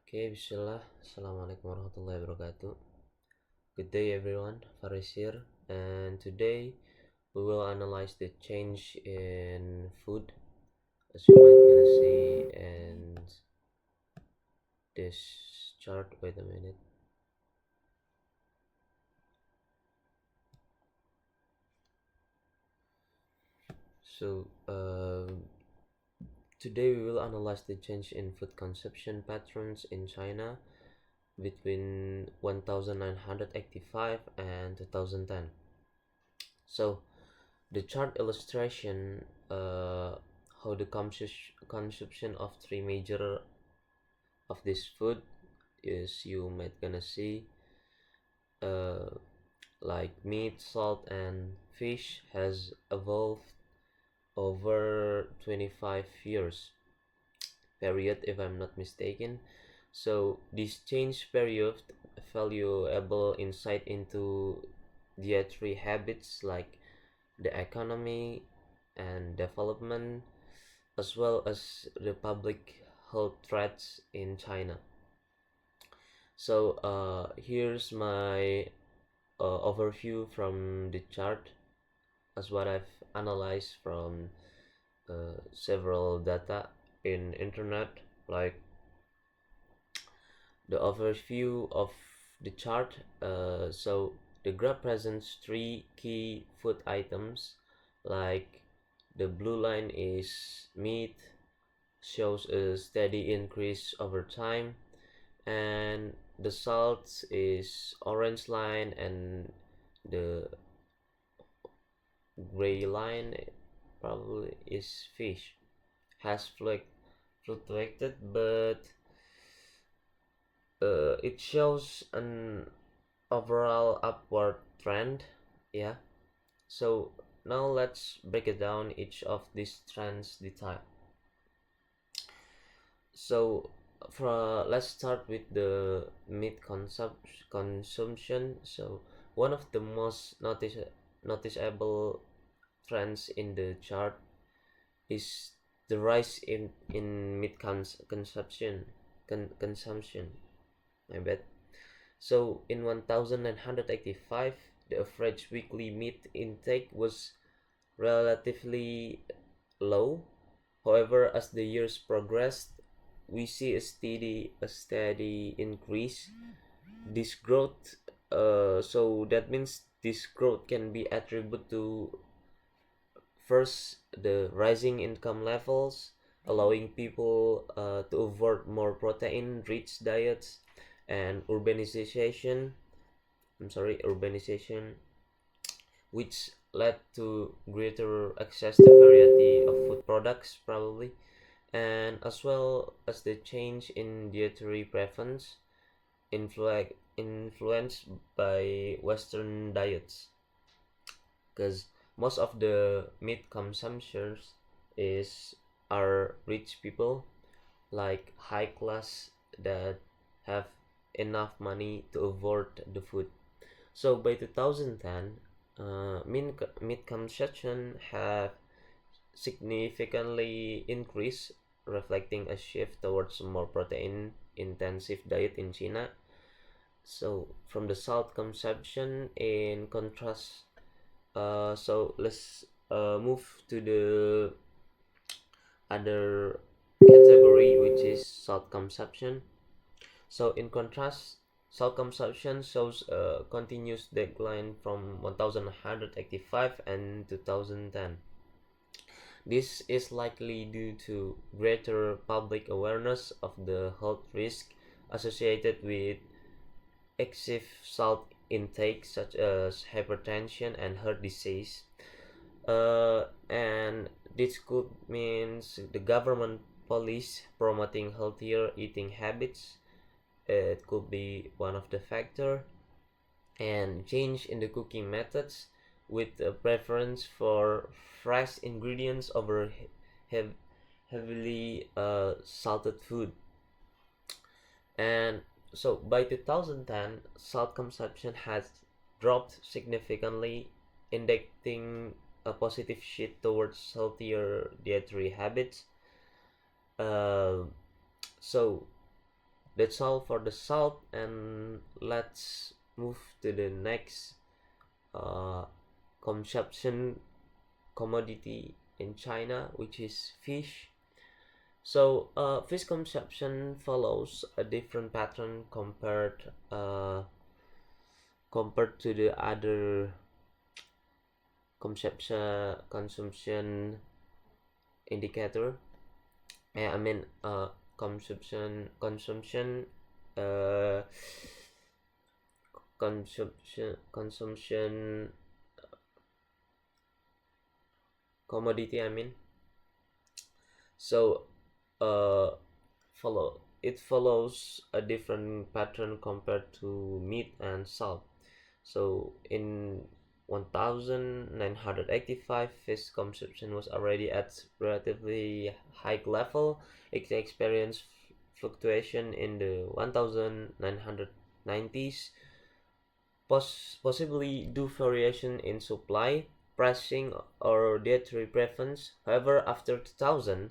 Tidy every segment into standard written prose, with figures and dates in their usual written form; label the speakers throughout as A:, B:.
A: Okay, Bismillah. Assalamualaikum warahmatullahi wabarakatuh. Good day, everyone. Faris here, and today we will analyze the change in food, as you might gonna see in this chart. Wait a minute. So, today we will analyze the change in food consumption patterns in China between 1985 and 2010. So, the chart illustration how the consumption of three major of this food is you might gonna see uh, like meat, salt, and fish has evolved over 25 years period if I'm not mistaken. So this change period valuable insight into dietary habits like the economy and development, as well as the public health threats in China. So here's my overview from the chart as what I've analyzed from several data in internet, like the overview of the chart. So the graph presents three key food items, like the blue line is meat, shows a steady increase over time, and the salt is orange line, and the gray line probably is fish, has fluctuated, but it shows an overall upward trend. Yeah, so now let's break it down each of these trends detail. So let's start with the meat consumption. So one of the most noticeable trends in the chart is the rise in meat consumption. My bad. So in 1985, the average weekly meat intake was relatively low. However, as the years progressed, we see a steady increase. This growth, so that means this growth can be attributed to first the rising income levels, allowing people to avoid more protein-rich diets, and urbanization, which led to greater access to variety of food products, probably, and as well as the change in dietary preference influenced by Western diets, because most of the meat consumptions is are rich people, like high class, that have enough money to afford the food. So by 2010, meat consumption have significantly increased, reflecting a shift towards a more protein intensive diet in China. So from the salt consumption, in contrast, so let's move to the other category, which is salt consumption. So in contrast, salt consumption shows a continuous decline from 1185 and 2010. This is likely due to greater public awareness of the health risk associated with excessive salt intake, such as hypertension and heart disease. And this could means the government policy promoting healthier eating habits. It could be one of the factor, and change in the cooking methods with a preference for fresh ingredients over hev- heavily salted food. And so by 2010, salt consumption has dropped significantly, indicating a positive shift towards healthier dietary habits. Uh, so that's all for the salt, and let's move to the next consumption commodity in China, which is fish. So fish consumption follows a different pattern compared to the other consumption indicator. I mean consumption uh, consumption commodity, I mean. So it follows a different pattern compared to meat and salt. So in 1985, fish consumption was already at relatively high level. It experienced fluctuation in the 1990s, possibly due variation in supply, pricing, or dietary preference. However, after 2000,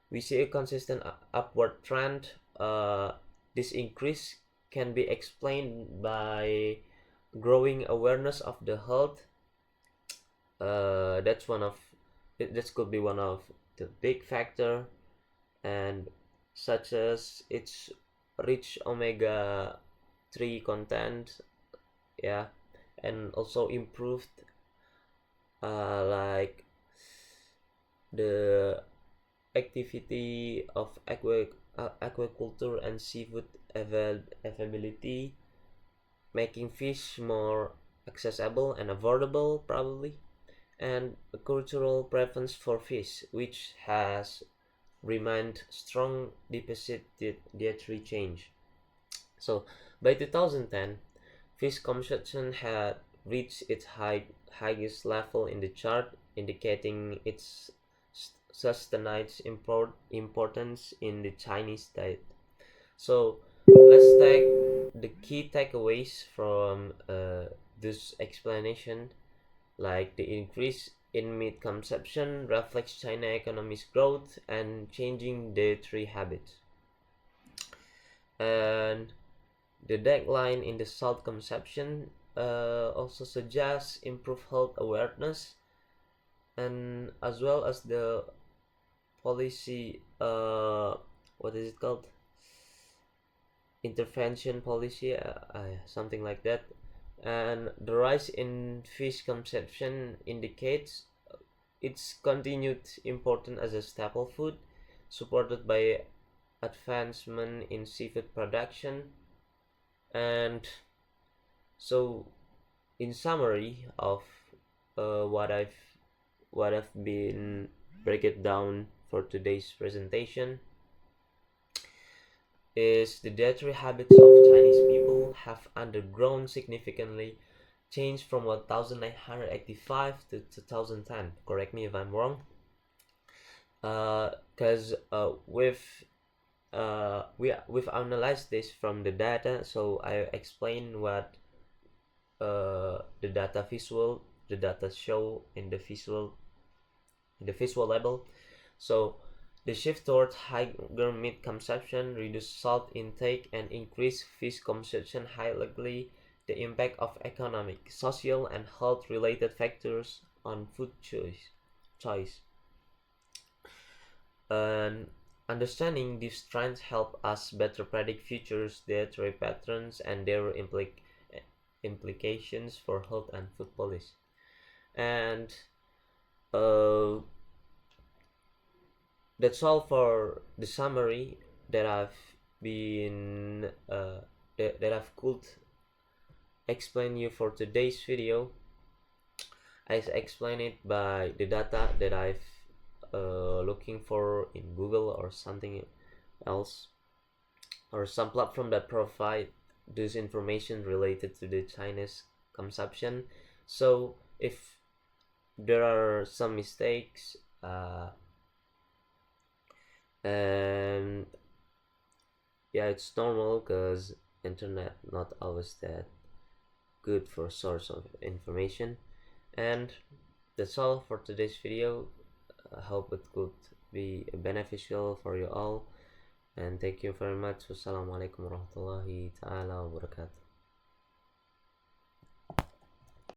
A: we see a consistent upward trend. This increase can be explained by growing awareness of the health. That could be one of the big factor, and such as its rich omega 3 content, yeah, and also improved like the activity of aquaculture and seafood availability, making fish more accessible and affordable, probably, and a cultural preference for fish, which has remained strong despite dietary change. So by 2010, fish consumption had reached its highest level in the chart, indicating its sustained importance in the Chinese diet. So let's take the key takeaways from this explanation, like the increase in meat consumption reflects China economy's growth and changing dietary habits, and the decline in the salt consumption also suggests improved health awareness, and as well as the policy, what is it called, intervention policy, something like that. And the rise in fish consumption indicates its continued importance as a staple food, supported by advancement in seafood production. And so, in summary of what I've been break it down for today's presentation, is the dietary habits of Chinese people have undergone significantly changed from 1985 to 2010. Correct me if I'm wrong. Because we've analyzed this from the data, so I explain what the data show in the visual level. So the shift towards higher meat consumption, reduced salt intake, and increased fish consumption highlight the impact of economic, social, and health-related factors on food choice. And understanding these trends help us better predict future dietary patterns and their implications for health and food policy. And uh, that's all for the summary that I've been that I've could explain you for today's video. I explain it by the data that I've looking for in Google or something else, or some platform that provide this information related to the Chinese consumption. So if there are some mistakes, and yeah, it's normal because internet not always that good for source of information. And that's all for today's video. I hope it could be beneficial for you all. And thank you very much. Wassalamualaikum warahmatullahi ta'ala wabarakatuh.